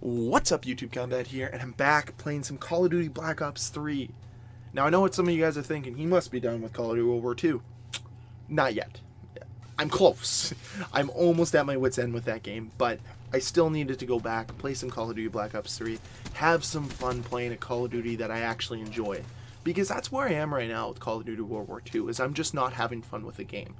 What's up, YouTube Combat here, and I'm back playing some Call of Duty Black Ops 3. Now, I know what some of you guys are thinking. He must be done with Call of Duty World War II. Not yet. I'm close. I'm almost at my wit's end with that game, but I still needed to go back, play some Call of Duty Black Ops 3, have some fun playing a Call of Duty that I actually enjoy. Because that's where I am right now with Call of Duty World War II, is I'm just not having fun with the game.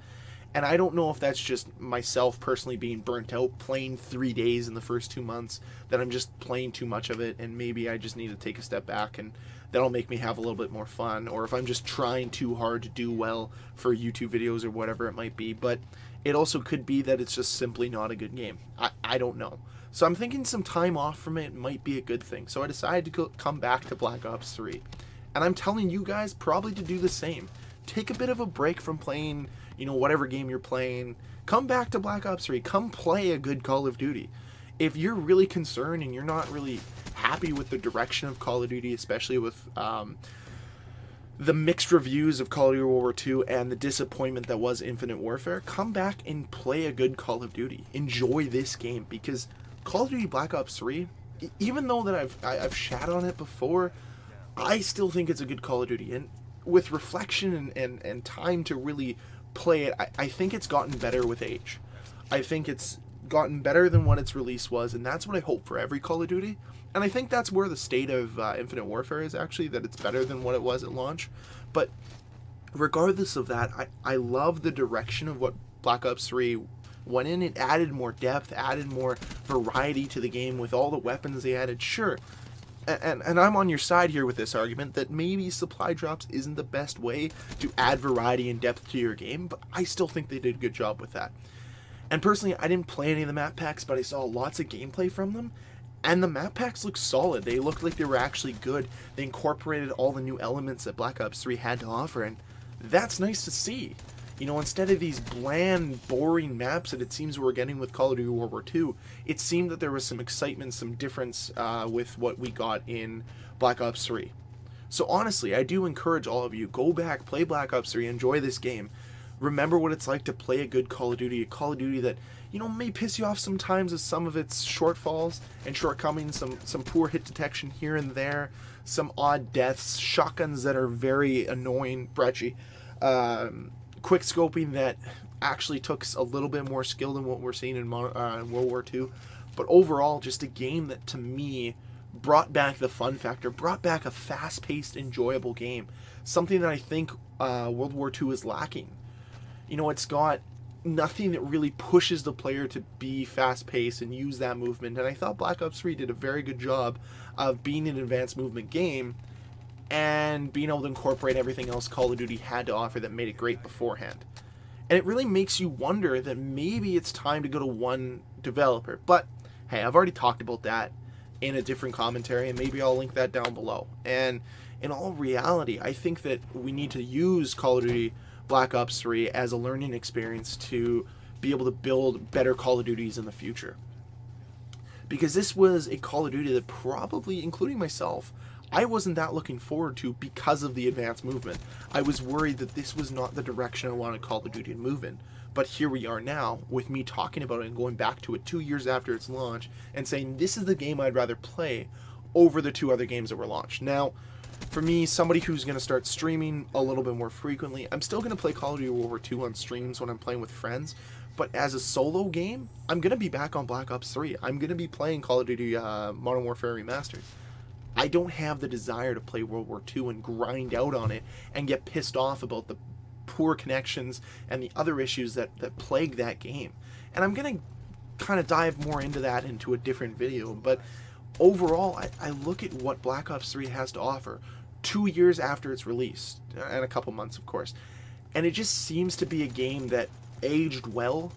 And I don't know if that's just myself personally being burnt out, playing 3 days in the first 2 months, that I'm just playing too much of it, and maybe I just need to take a step back, and that'll make me have a little bit more fun, or if I'm just trying too hard to do well for YouTube videos or whatever it might be. But it also could be that it's just simply not a good game. I don't know. So I'm thinking some time off from it might be a good thing. So I decided to come back to Black Ops 3. And I'm telling you guys probably to do the same. Take a bit of a break from playing, whatever game you're playing. Come back to Black Ops 3. Come play a good Call of Duty. If you're really concerned and you're not really happy with the direction of Call of Duty, especially with the mixed reviews of Call of Duty World War II and the disappointment that was Infinite Warfare, come back and play a good Call of Duty. Enjoy this game, because Call of Duty Black Ops 3, even though that I've shat on it before, I still think it's a good Call of Duty. And with reflection and time to really play it, I think it's gotten better with age. I think it's gotten better than what its release was, and that's what I hope for every Call of Duty. And I think that's where the state of Infinite Warfare is, actually, that it's better than what it was at launch. But regardless of that, I love the direction of what Black Ops 3 went in. It added more depth, added more variety to the game with all the weapons they added. Sure, and I'm on your side here with this argument that maybe supply drops isn't the best way to add variety and depth to your game, but I still think they did a good job with that. And personally, I didn't play any of the map packs, but I saw lots of gameplay from them, and the map packs looked solid. They looked like they were actually good. They incorporated all the new elements that Black Ops 3 had to offer, and that's nice to see. Instead of these bland, boring maps that it seems we're getting with Call of Duty World War II, it seemed that there was some excitement, some difference with what we got in Black Ops 3. So honestly, I do encourage all of you, go back, play Black Ops 3, enjoy this game. Remember what it's like to play a good Call of Duty, a Call of Duty that, may piss you off sometimes with some of its shortfalls and shortcomings, some poor hit detection here and there, some odd deaths, shotguns that are very annoying, brechy, quick scoping that actually took a little bit more skill than what we're seeing in World War II. But overall, just a game that, to me, brought back the fun factor, brought back a fast-paced, enjoyable game. Something that I think World War II is lacking. It's got nothing that really pushes the player to be fast-paced and use that movement. And I thought Black Ops 3 did a very good job of being an advanced movement game and being able to incorporate everything else Call of Duty had to offer that made it great beforehand. And it really makes you wonder that maybe it's time to go to one developer. But, hey, I've already talked about that in a different commentary, and maybe I'll link that down below. And in all reality, I think that we need to use Call of Duty Black Ops 3 as a learning experience to be able to build better Call of Duties in the future. Because this was a Call of Duty that probably, including myself, I wasn't that looking forward to because of the advanced movement. I was worried that this was not the direction I wanted Call of Duty to move in. But here we are now, with me talking about it and going back to it 2 years after its launch, and saying this is the game I'd rather play over the 2 other games that were launched. Now, for me, somebody who's going to start streaming a little bit more frequently, I'm still going to play Call of Duty World War II on streams when I'm playing with friends, but as a solo game, I'm going to be back on Black Ops 3. I'm going to be playing Call of Duty Modern Warfare Remastered. I don't have the desire to play World War II and grind out on it and get pissed off about the poor connections and the other issues that plague that game. And I'm going to kind of dive more into that into a different video, but overall, I look at what Black Ops 3 has to offer 2 years after its release, and a couple months, of course, and it just seems to be a game that aged well,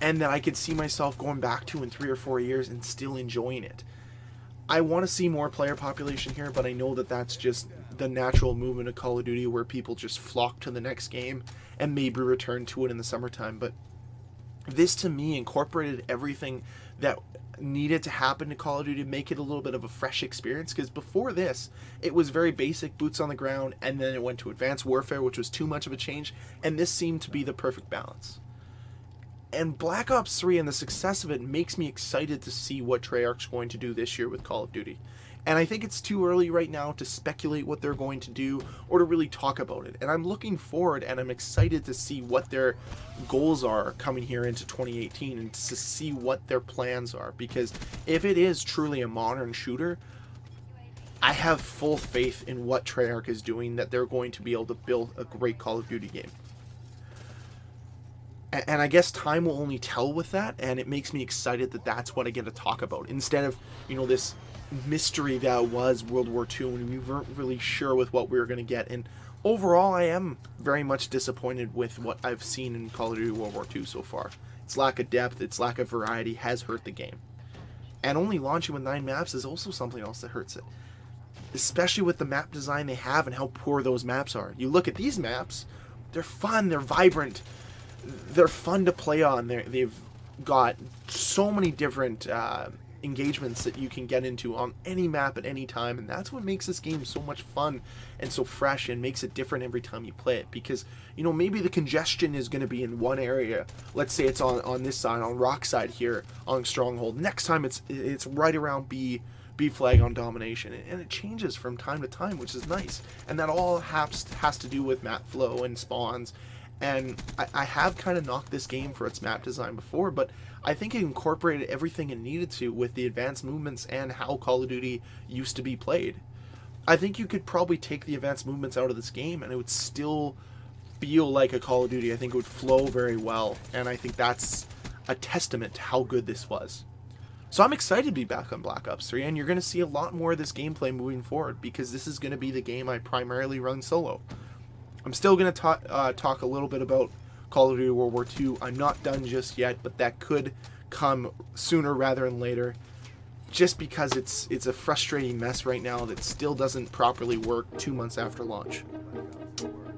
and that I could see myself going back to in 3 or 4 years and still enjoying it. I want to see more player population here, but I know that that's just the natural movement of Call of Duty, where people just flock to the next game and maybe return to it in the summertime. But this, to me, incorporated everything that needed to happen to Call of Duty to make it a little bit of a fresh experience, because before this, it was very basic, boots on the ground, and then it went to Advanced Warfare, which was too much of a change, and this seemed to be the perfect balance. And Black Ops 3 and the success of it makes me excited to see what Treyarch's going to do this year with Call of Duty. And I think it's too early right now to speculate what they're going to do or to really talk about it. And I'm looking forward and I'm excited to see what their goals are coming here into 2018 and to see what their plans are. Because if it is truly a modern shooter, I have full faith in what Treyarch is doing, that they're going to be able to build a great Call of Duty game. And I guess time will only tell with that, and it makes me excited that that's what I get to talk about. Instead of, this mystery that was World War II, and we weren't really sure with what we were going to get. And overall, I am very much disappointed with what I've seen in Call of Duty World War II so far. Its lack of depth, its lack of variety has hurt the game. And only launching with 9 maps is also something else that hurts it. Especially with the map design they have and how poor those maps are. You look at these maps, they're fun, they're vibrant, they're fun to play on. They've got so many different engagements that you can get into on any map at any time, and that's what makes this game so much fun and so fresh and makes it different every time you play it. Because maybe the congestion is going to be in one area. Let's say it's on this side, on Rock side here on Stronghold. Next time it's right around B flag on Domination, and it changes from time to time, which is nice. And that all has to do with map flow and spawns. And I have kind of knocked this game for its map design before, but I think it incorporated everything it needed to with the advanced movements and how Call of Duty used to be played. I think you could probably take the advanced movements out of this game and it would still feel like a Call of Duty. I think it would flow very well, and I think that's a testament to how good this was. So I'm excited to be back on Black Ops 3, and you're going to see a lot more of this gameplay moving forward, because this is going to be the game I primarily run solo. I'm still going to talk a little bit about Call of Duty World War II. I'm not done just yet, but that could come sooner rather than later, just because it's a frustrating mess right now that still doesn't properly work 2 months after launch.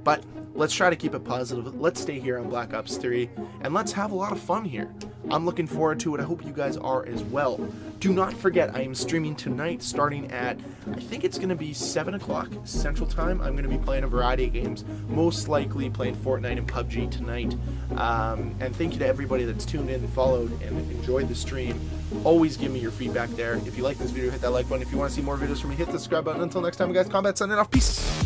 But let's try to keep it positive. Let's stay here on Black Ops 3, and let's have a lot of fun here. I'm looking forward to it. I hope you guys are as well. Do not forget, I am streaming tonight starting at, I think it's going to be 7 o'clock Central Time. I'm going to be playing a variety of games, most likely playing Fortnite and PUBG tonight. And thank you to everybody that's tuned in and followed and enjoyed the stream. Always give me your feedback there. If you like this video, hit that like button. If you want to see more videos from me, hit the subscribe button. Until next time, guys, Combat signing off. Peace!